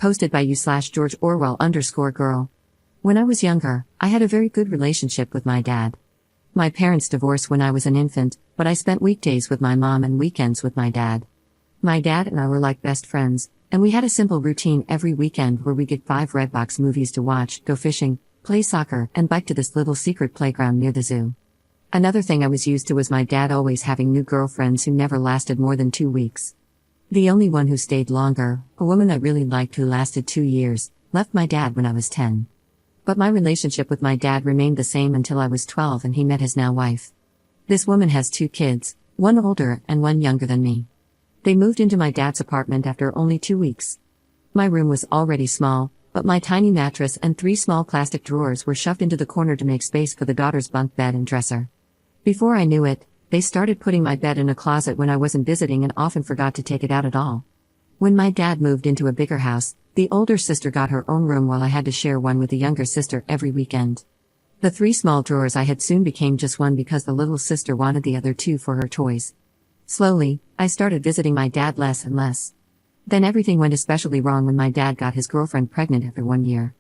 Posted by you/George Orwell_girl. When I was younger, I had a very good relationship with my dad. My parents divorced when I was an infant, but I spent weekdays with my mom and weekends with my dad. My dad and I were like best friends, and we had a simple routine every weekend where we get 5 Redbox movies to watch, go fishing, play soccer, and bike to this little secret playground near the zoo. Another thing I was used to was my dad always having new girlfriends who never lasted more than 2 weeks. The only one who stayed longer, a woman I really liked who lasted 2 years, left my dad when I was 10. But my relationship with my dad remained the same until I was 12 and he met his now wife. This woman has 2 kids, one older and one younger than me. They moved into my dad's apartment after only 2 weeks. My room was already small, but my tiny mattress and 3 small plastic drawers were shoved into the corner to make space for the daughter's bunk bed and dresser. Before I knew it, they started putting my bed in a closet when I wasn't visiting and often forgot to take it out at all. When my dad moved into a bigger house, the older sister got her own room while I had to share one with the younger sister every weekend. The 3 small drawers I had soon became just one because the little sister wanted the other 2 for her toys. Slowly, I started visiting my dad less and less. Then everything went especially wrong when my dad got his girlfriend pregnant after 1 year.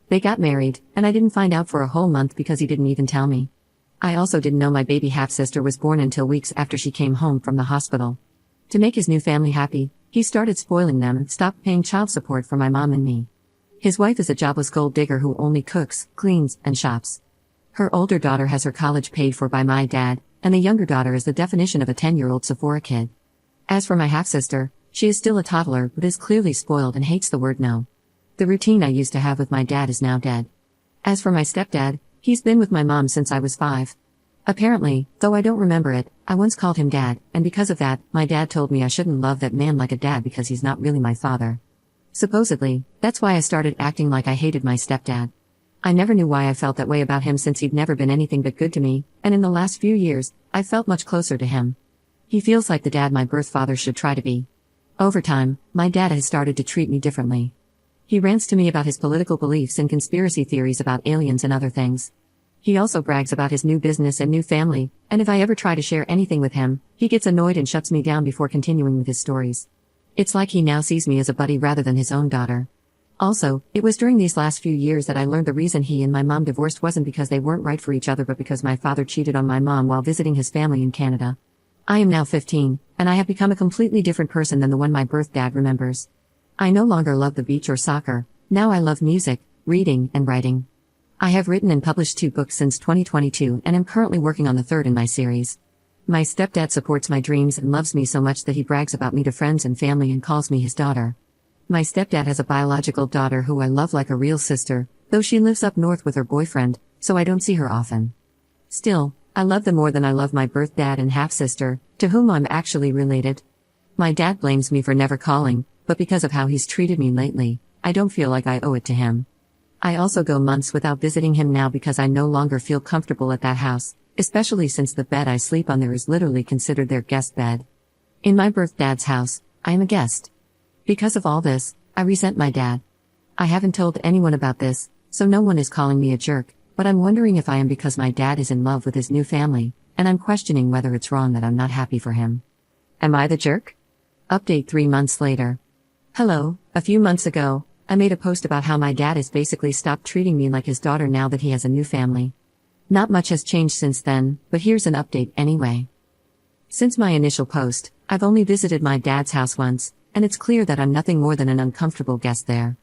They got married, and I didn't find out for a whole month because he didn't even tell me. I also didn't know my baby half-sister was born until weeks after she came home from the hospital. To make his new family happy, he started spoiling them and stopped paying child support for my mom and me. His wife is a jobless gold digger who only cooks, cleans, and shops. Her older daughter has her college paid for by my dad, and the younger daughter is the definition of a 10-year-old Sephora kid. As for my half-sister, she is still a toddler but is clearly spoiled and hates the word no. The routine I used to have with my dad is now dead. As for my stepdad, he's been with my mom since I was 5. Apparently, though I don't remember it, I once called him dad, and because of that, my dad told me I shouldn't love that man like a dad because he's not really my father. Supposedly, that's why I started acting like I hated my stepdad. I never knew why I felt that way about him since he'd never been anything but good to me, and in the last few years, I felt much closer to him. He feels like the dad my birth father should try to be. Over time, my dad has started to treat me differently. He rants to me about his political beliefs and conspiracy theories about aliens and other things. He also brags about his new business and new family, and if I ever try to share anything with him, he gets annoyed and shuts me down before continuing with his stories. It's like he now sees me as a buddy rather than his own daughter. Also, it was during these last few years that I learned the reason he and my mom divorced wasn't because they weren't right for each other but because my father cheated on my mom while visiting his family in Canada. I am now 15, and I have become a completely different person than the one my birth dad remembers. I no longer love the beach or soccer, now I love music, reading, and writing. I have written and published 2 books since 2022 and am currently working on the 3rd in my series. My stepdad supports my dreams and loves me so much that he brags about me to friends and family and calls me his daughter. My stepdad has a biological daughter who I love like a real sister, though she lives up north with her boyfriend, so I don't see her often. Still, I love them more than I love my birth dad and half-sister, to whom I'm actually related. My dad blames me for never calling, but because of how he's treated me lately, I don't feel like I owe it to him. I also go months without visiting him now because I no longer feel comfortable at that house, especially since the bed I sleep on there is literally considered their guest bed. In my birth dad's house, I am a guest. Because of all this, I resent my dad. I haven't told anyone about this, so no one is calling me a jerk, but I'm wondering if I am because my dad is in love with his new family, and I'm questioning whether it's wrong that I'm not happy for him. Am I the jerk? Update 3 months later. Hello, a few months ago, I made a post about how my dad has basically stopped treating me like his daughter now that he has a new family. Not much has changed since then, but here's an update anyway. Since my initial post, I've only visited my dad's house once, and it's clear that I'm nothing more than an uncomfortable guest there.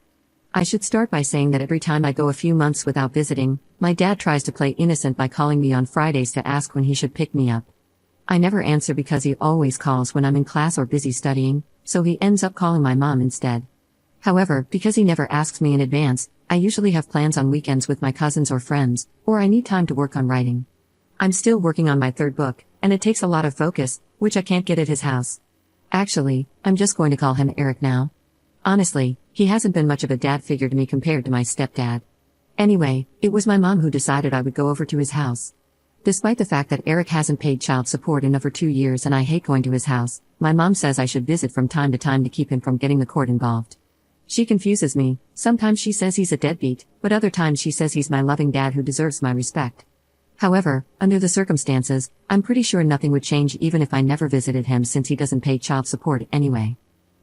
I should start by saying that every time I go a few months without visiting, my dad tries to play innocent by calling me on Fridays to ask when he should pick me up. I never answer because he always calls when I'm in class or busy studying, so he ends up calling my mom instead. However, because he never asks me in advance, I usually have plans on weekends with my cousins or friends, or I need time to work on writing. I'm still working on my 3rd book, and it takes a lot of focus, which I can't get at his house. Actually, I'm just going to call him Eric now. Honestly, he hasn't been much of a dad figure to me compared to my stepdad. Anyway, it was my mom who decided I would go over to his house. Despite the fact that Eric hasn't paid child support in over 2 years and I hate going to his house, my mom says I should visit from time to time to keep him from getting the court involved. She confuses me, sometimes she says he's a deadbeat, but other times she says he's my loving dad who deserves my respect. However, under the circumstances, I'm pretty sure nothing would change even if I never visited him since he doesn't pay child support anyway.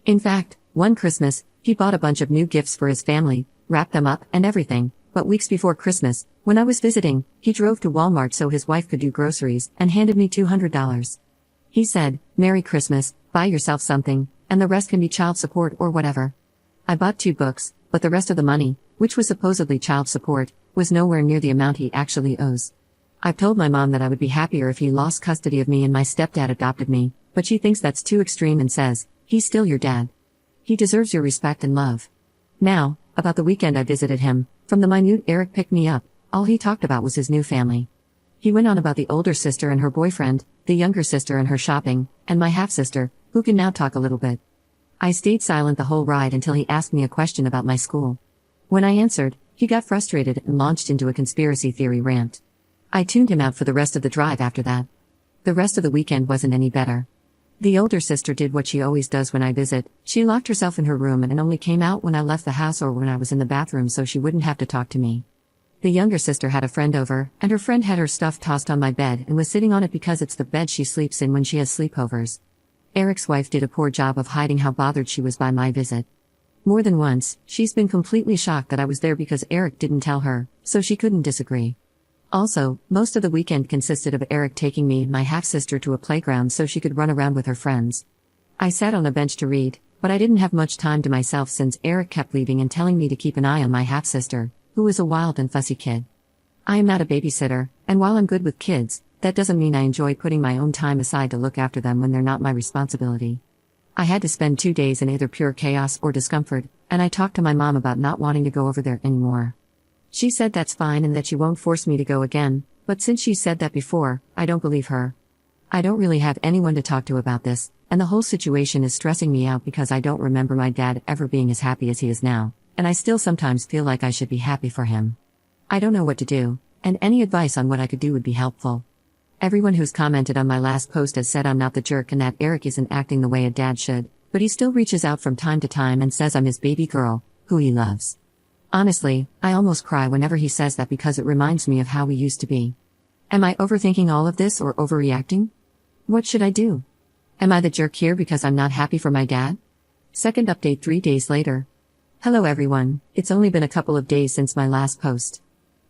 In fact, One Christmas, he bought a bunch of new gifts for his family, wrapped them up and everything, but weeks before Christmas, when I was visiting, he drove to Walmart so his wife could do groceries and handed me $200. He said, "Merry Christmas, buy yourself something, and the rest can be child support or whatever." I bought 2 books, but the rest of the money, which was supposedly child support, was nowhere near the amount he actually owes. I've told my mom that I would be happier if he lost custody of me and my stepdad adopted me, but she thinks that's too extreme and says, "He's still your dad. He deserves your respect and love." Now, about the weekend I visited him, from the minute Eric picked me up, all he talked about was his new family. He went on about the older sister and her boyfriend, the younger sister and her shopping, and my half-sister, who can now talk a little bit. I stayed silent the whole ride until he asked me a question about my school. When I answered, he got frustrated and launched into a conspiracy theory rant. I tuned him out for the rest of the drive after that. The rest of the weekend wasn't any better. The older sister did what she always does when I visit. She locked herself in her room and only came out when I left the house or when I was in the bathroom so she wouldn't have to talk to me. The younger sister had a friend over, and her friend had her stuff tossed on my bed and was sitting on it because it's the bed she sleeps in when she has sleepovers. Eric's wife did a poor job of hiding how bothered she was by my visit. More than once, she's been completely shocked that I was there because Eric didn't tell her, so she couldn't disagree. Also, most of the weekend consisted of Eric taking me and my half-sister to a playground so she could run around with her friends. I sat on a bench to read, but I didn't have much time to myself since Eric kept leaving and telling me to keep an eye on my half-sister, who is a wild and fussy kid. I am not a babysitter, and while I'm good with kids, that doesn't mean I enjoy putting my own time aside to look after them when they're not my responsibility. I had to spend 2 days in either pure chaos or discomfort, and I talked to my mom about not wanting to go over there anymore. She said that's fine and that she won't force me to go again, but since she said that before, I don't believe her. I don't really have anyone to talk to about this, and the whole situation is stressing me out because I don't remember my dad ever being as happy as he is now, and I still sometimes feel like I should be happy for him. I don't know what to do, and any advice on what I could do would be helpful. Everyone who's commented on my last post has said I'm not the jerk and that Eric isn't acting the way a dad should, but he still reaches out from time to time and says I'm his baby girl, who he loves. Honestly, I almost cry whenever he says that because it reminds me of how we used to be. Am I overthinking all of this or overreacting? What should I do? Am I the jerk here because I'm not happy for my dad? Second update 3 days later. Hello everyone, it's only been a couple of days since my last post.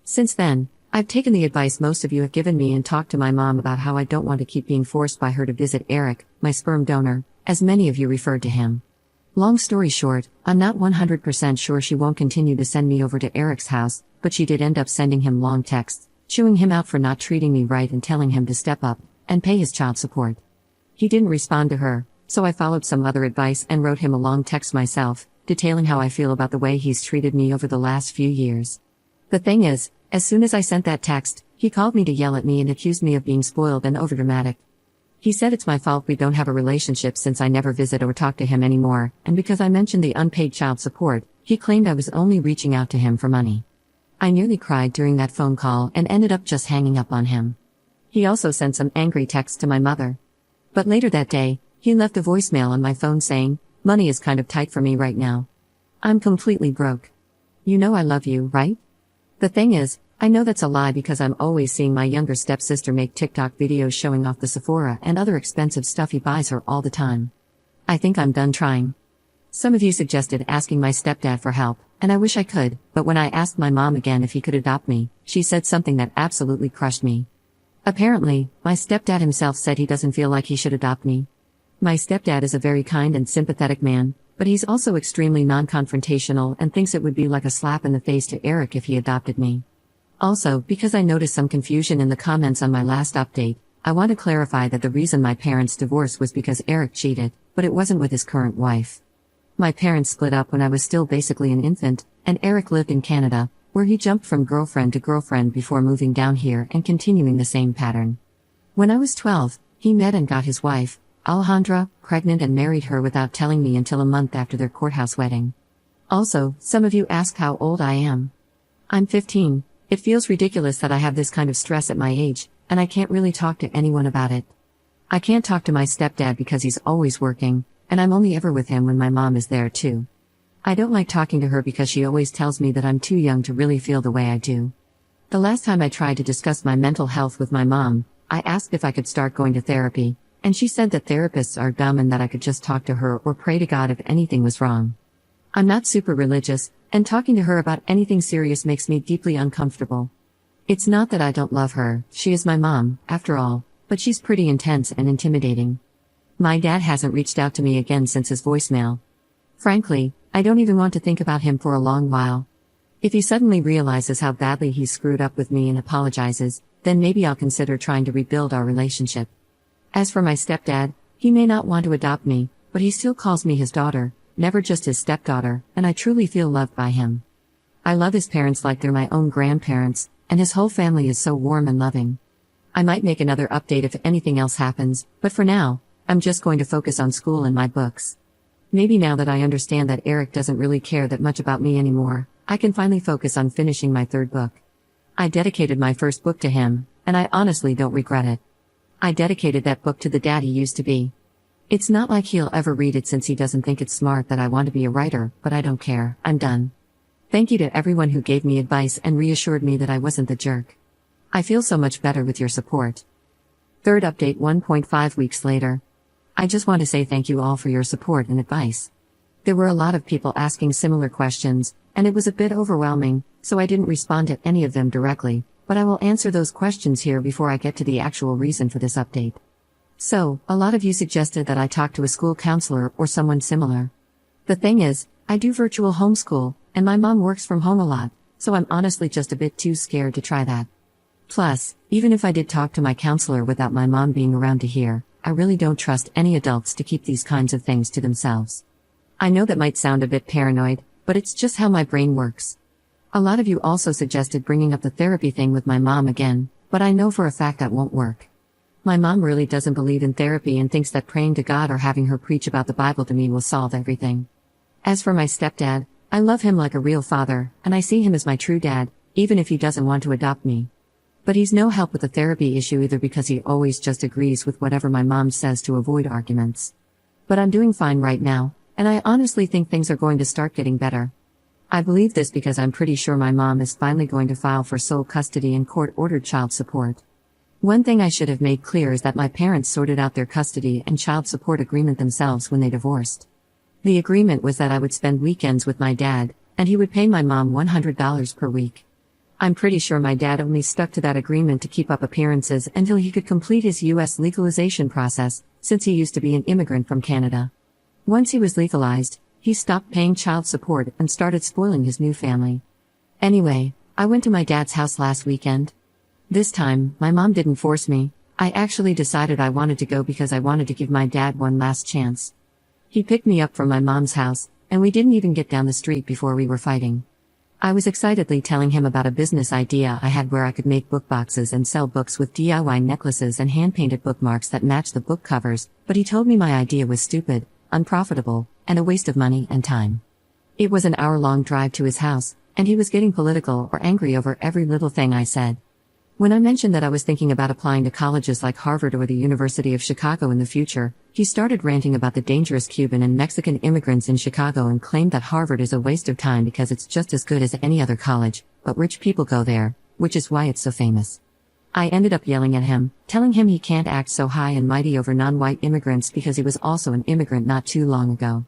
Since then, I've taken the advice most of you have given me and talked to my mom about how I don't want to keep being forced by her to visit Eric, my sperm donor, as many of you referred to him. Long story short, I'm not 100% sure she won't continue to send me over to Eric's house, but she did end up sending him long texts, chewing him out for not treating me right and telling him to step up and pay his child support. He didn't respond to her, so I followed some other advice and wrote him a long text myself, detailing how I feel about the way he's treated me over the last few years. The thing is, as soon as I sent that text, he called me to yell at me and accused me of being spoiled and overdramatic. He said it's my fault we don't have a relationship since I never visit or talk to him anymore, and because I mentioned the unpaid child support, he claimed I was only reaching out to him for money. I nearly cried during that phone call and ended up just hanging up on him. He also sent some angry texts to my mother. But later that day, he left a voicemail on my phone saying, "Money is kind of tight for me right now. I'm completely broke. You know I love you, right?" The thing is, I know that's a lie because I'm always seeing my younger stepsister make TikTok videos showing off the Sephora and other expensive stuff he buys her all the time. I think I'm done trying. Some of you suggested asking my stepdad for help, and I wish I could, but when I asked my mom again if he could adopt me, she said something that absolutely crushed me. Apparently, my stepdad himself said he doesn't feel like he should adopt me. My stepdad is a very kind and sympathetic man, but he's also extremely non-confrontational and thinks it would be like a slap in the face to Eric if he adopted me. Also, because I noticed some confusion in the comments on my last update, I want to clarify that the reason my parents divorced was because Eric cheated, but it wasn't with his current wife. My parents split up when I was still basically an infant, and Eric lived in Canada, where he jumped from girlfriend to girlfriend before moving down here and continuing the same pattern. When I was 12, he met and got his wife, Alejandra, pregnant and married her without telling me until a month after their courthouse wedding. Also, some of you ask how old I am. I'm 15. It feels ridiculous that I have this kind of stress at my age, and I can't really talk to anyone about it. I can't talk to my stepdad because he's always working, and I'm only ever with him when my mom is there too. I don't like talking to her because she always tells me that I'm too young to really feel the way I do. The last time I tried to discuss my mental health with my mom, I asked if I could start going to therapy, and she said that therapists are dumb and that I could just talk to her or pray to God if anything was wrong. I'm not super religious, and talking to her about anything serious makes me deeply uncomfortable. It's not that I don't love her, she is my mom, after all, but she's pretty intense and intimidating. My dad hasn't reached out to me again since his voicemail. Frankly, I don't even want to think about him for a long while. If he suddenly realizes how badly he screwed up with me and apologizes, then maybe I'll consider trying to rebuild our relationship. As for my stepdad, he may not want to adopt me, but he still calls me his daughter, never just his stepdaughter, and I truly feel loved by him. I love his parents like they're my own grandparents, and his whole family is so warm and loving. I might make another update if anything else happens, but for now, I'm just going to focus on school and my books. Maybe now that I understand that Eric doesn't really care that much about me anymore, I can finally focus on finishing my third book. I dedicated my first book to him, and I honestly don't regret it. I dedicated that book to the dad he used to be. It's not like he'll ever read it since he doesn't think it's smart that I want to be a writer, but I don't care, I'm done. Thank you to everyone who gave me advice and reassured me that I wasn't the jerk. I feel so much better with your support. Third update 1.5 weeks later. I just want to say thank you all for your support and advice. There were a lot of people asking similar questions, and it was a bit overwhelming, so I didn't respond to any of them directly, but I will answer those questions here before I get to the actual reason for this update. So, a lot of you suggested that I talk to a school counselor or someone similar. The thing is, I do virtual homeschool, and my mom works from home a lot, so I'm honestly just a bit too scared to try that. Plus, even if I did talk to my counselor without my mom being around to hear, I really don't trust any adults to keep these kinds of things to themselves. I know that might sound a bit paranoid, but it's just how my brain works. A lot of you also suggested bringing up the therapy thing with my mom again, but I know for a fact that won't work. My mom really doesn't believe in therapy and thinks that praying to God or having her preach about the Bible to me will solve everything. As for my stepdad, I love him like a real father, and I see him as my true dad, even if he doesn't want to adopt me. But he's no help with the therapy issue either because he always just agrees with whatever my mom says to avoid arguments. But I'm doing fine right now, and I honestly think things are going to start getting better. I believe this because I'm pretty sure my mom is finally going to file for sole custody and court-ordered child support. One thing I should have made clear is that my parents sorted out their custody and child support agreement themselves when they divorced. The agreement was that I would spend weekends with my dad, and he would pay my mom $100 per week. I'm pretty sure my dad only stuck to that agreement to keep up appearances until he could complete his U.S. legalization process, since he used to be an immigrant from Canada. Once he was legalized, he stopped paying child support and started spoiling his new family. Anyway, I went to my dad's house last weekend. This time, my mom didn't force me. I actually decided I wanted to go because I wanted to give my dad one last chance. He picked me up from my mom's house, and we didn't even get down the street before we were fighting. I was excitedly telling him about a business idea I had where I could make book boxes and sell books with DIY necklaces and hand-painted bookmarks that match the book covers, but he told me my idea was stupid, unprofitable, and a waste of money and time. It was an hour-long drive to his house, and he was getting political or angry over every little thing I said. When I mentioned that I was thinking about applying to colleges like Harvard or the University of Chicago in the future, he started ranting about the dangerous Cuban and Mexican immigrants in Chicago and claimed that Harvard is a waste of time because it's just as good as any other college, but rich people go there, which is why it's so famous. I ended up yelling at him, telling him he can't act so high and mighty over non-white immigrants because he was also an immigrant not too long ago.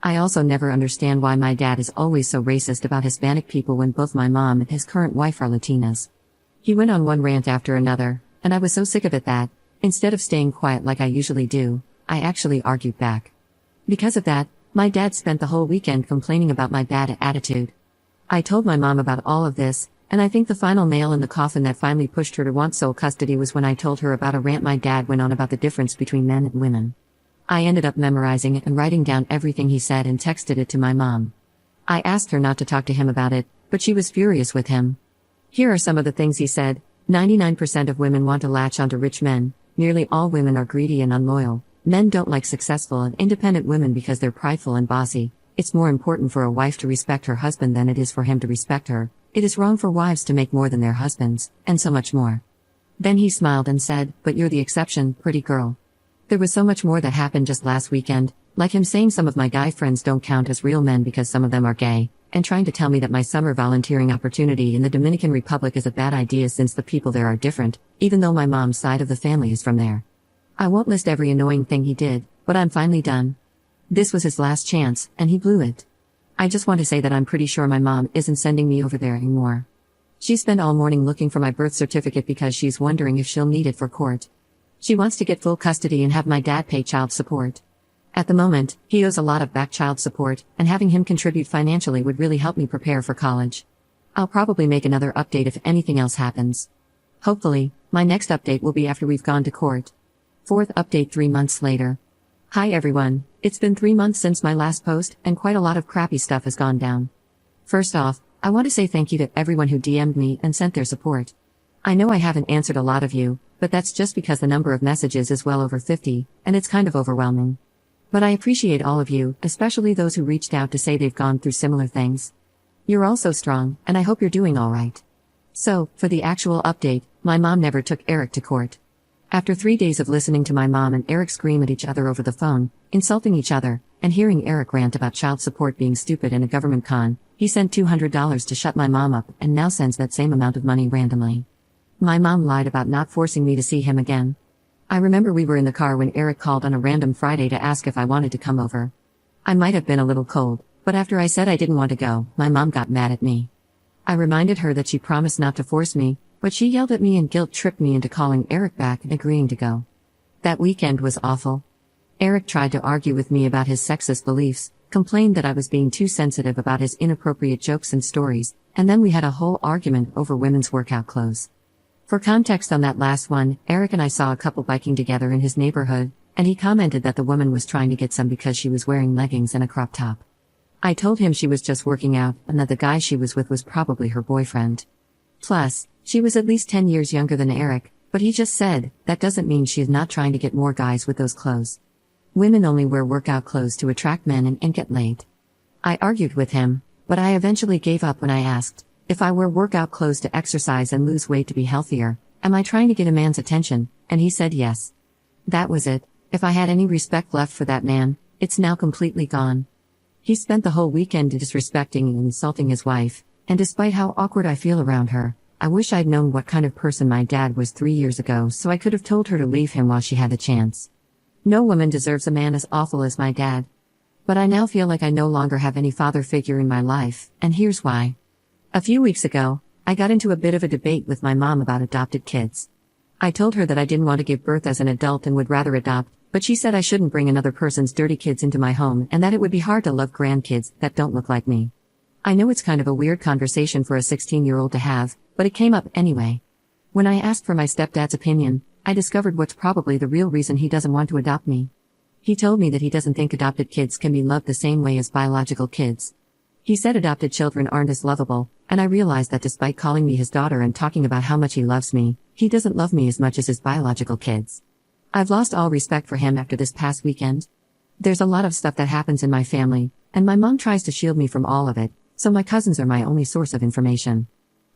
I also never understand why my dad is always so racist about Hispanic people when both my mom and his current wife are Latinas. He went on one rant after another, and I was so sick of it that, instead of staying quiet like I usually do, I actually argued back. Because of that, my dad spent the whole weekend complaining about my bad attitude. I told my mom about all of this, and I think the final nail in the coffin that finally pushed her to want sole custody was when I told her about a rant my dad went on about the difference between men and women. I ended up memorizing it and writing down everything he said and texted it to my mom. I asked her not to talk to him about it, but she was furious with him. Here are some of the things he said. 99% of women want to latch onto rich men, nearly all women are greedy and unloyal, men don't like successful and independent women because they're prideful and bossy, it's more important for a wife to respect her husband than it is for him to respect her, it is wrong for wives to make more than their husbands, and so much more. Then he smiled and said, "But you're the exception, pretty girl." There was so much more that happened just last weekend, like him saying some of my guy friends don't count as real men because some of them are gay, and trying to tell me that my summer volunteering opportunity in the Dominican Republic is a bad idea since the people there are different, even though my mom's side of the family is from there. I won't list every annoying thing he did, but I'm finally done. This was his last chance, and he blew it. I just want to say that I'm pretty sure my mom isn't sending me over there anymore. She spent all morning looking for my birth certificate because she's wondering if she'll need it for court. She wants to get full custody and have my dad pay child support. At the moment, he owes a lot of back child support, and having him contribute financially would really help me prepare for college. I'll probably make another update if anything else happens. Hopefully, my next update will be after we've gone to court. Fourth update 3 months later. Hi everyone, it's been 3 months since my last post, and quite a lot of crappy stuff has gone down. First off, I want to say thank you to everyone who DM'd me and sent their support. I know I haven't answered a lot of you, but that's just because the number of messages is well over 50, and it's kind of overwhelming. But I appreciate all of you, especially those who reached out to say they've gone through similar things. You're all so strong, and I hope you're doing alright. So, for the actual update, my mom never took Eric to court. After 3 days of listening to my mom and Eric scream at each other over the phone, insulting each other, and hearing Eric rant about child support being stupid and a government con, he sent $200 to shut my mom up and now sends that same amount of money randomly. My mom lied about not forcing me to see him again. I remember we were in the car when Eric called on a random Friday to ask if I wanted to come over. I might have been a little cold, but after I said I didn't want to go, my mom got mad at me. I reminded her that she promised not to force me, but she yelled at me and guilt-tripped me into calling Eric back and agreeing to go. That weekend was awful. Eric tried to argue with me about his sexist beliefs, complained that I was being too sensitive about his inappropriate jokes and stories, and then we had a whole argument over women's workout clothes. For context on that last one, Eric and I saw a couple biking together in his neighborhood, and he commented that the woman was trying to get some because she was wearing leggings and a crop top. I told him she was just working out and that the guy she was with was probably her boyfriend. Plus, she was at least 10 years younger than Eric, but he just said, that doesn't mean she is not trying to get more guys with those clothes. Women only wear workout clothes to attract men and get laid. I argued with him, but I eventually gave up when I asked, if I wear workout clothes to exercise and lose weight to be healthier, am I trying to get a man's attention? And he said yes. That was it. If I had any respect left for that man, it's now completely gone. He spent the whole weekend disrespecting and insulting his wife, and despite how awkward I feel around her, I wish I'd known what kind of person my dad was 3 years ago so I could have told her to leave him while she had the chance. No woman deserves a man as awful as my dad. But I now feel like I no longer have any father figure in my life, and here's why. A few weeks ago, I got into a bit of a debate with my mom about adopted kids. I told her that I didn't want to give birth as an adult and would rather adopt, but she said I shouldn't bring another person's dirty kids into my home and that it would be hard to love grandkids that don't look like me. I know it's kind of a weird conversation for a 16-year-old to have, but it came up anyway. When I asked for my stepdad's opinion, I discovered what's probably the real reason he doesn't want to adopt me. He told me that he doesn't think adopted kids can be loved the same way as biological kids. He said adopted children aren't as lovable, and I realized that despite calling me his daughter and talking about how much he loves me, he doesn't love me as much as his biological kids. I've lost all respect for him after this past weekend. There's a lot of stuff that happens in my family, and my mom tries to shield me from all of it, so my cousins are my only source of information.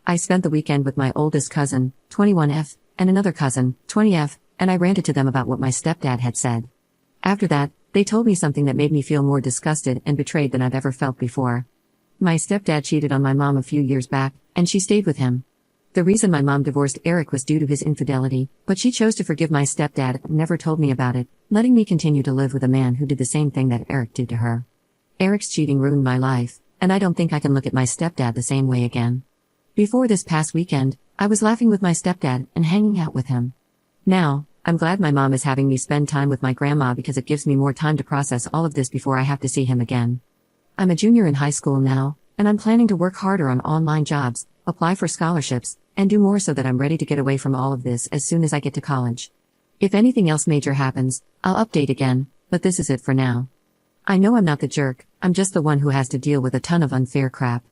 I spent the weekend with my oldest cousin, 21F, and another cousin, 20F, and I ranted to them about what my stepdad had said. After that, they told me something that made me feel more disgusted and betrayed than I've ever felt before. My stepdad cheated on my mom a few years back, and she stayed with him. The reason my mom divorced Eric was due to his infidelity, but she chose to forgive my stepdad and never told me about it, letting me continue to live with a man who did the same thing that Eric did to her. Eric's cheating ruined my life, and I don't think I can look at my stepdad the same way again. Before this past weekend, I was laughing with my stepdad and hanging out with him. Now, I'm glad my mom is having me spend time with my grandma because it gives me more time to process all of this before I have to see him again. I'm a junior in high school now, and I'm planning to work harder on online jobs, apply for scholarships, and do more so that I'm ready to get away from all of this as soon as I get to college. If anything else major happens, I'll update again, but this is it for now. I know I'm not the jerk, I'm just the one who has to deal with a ton of unfair crap.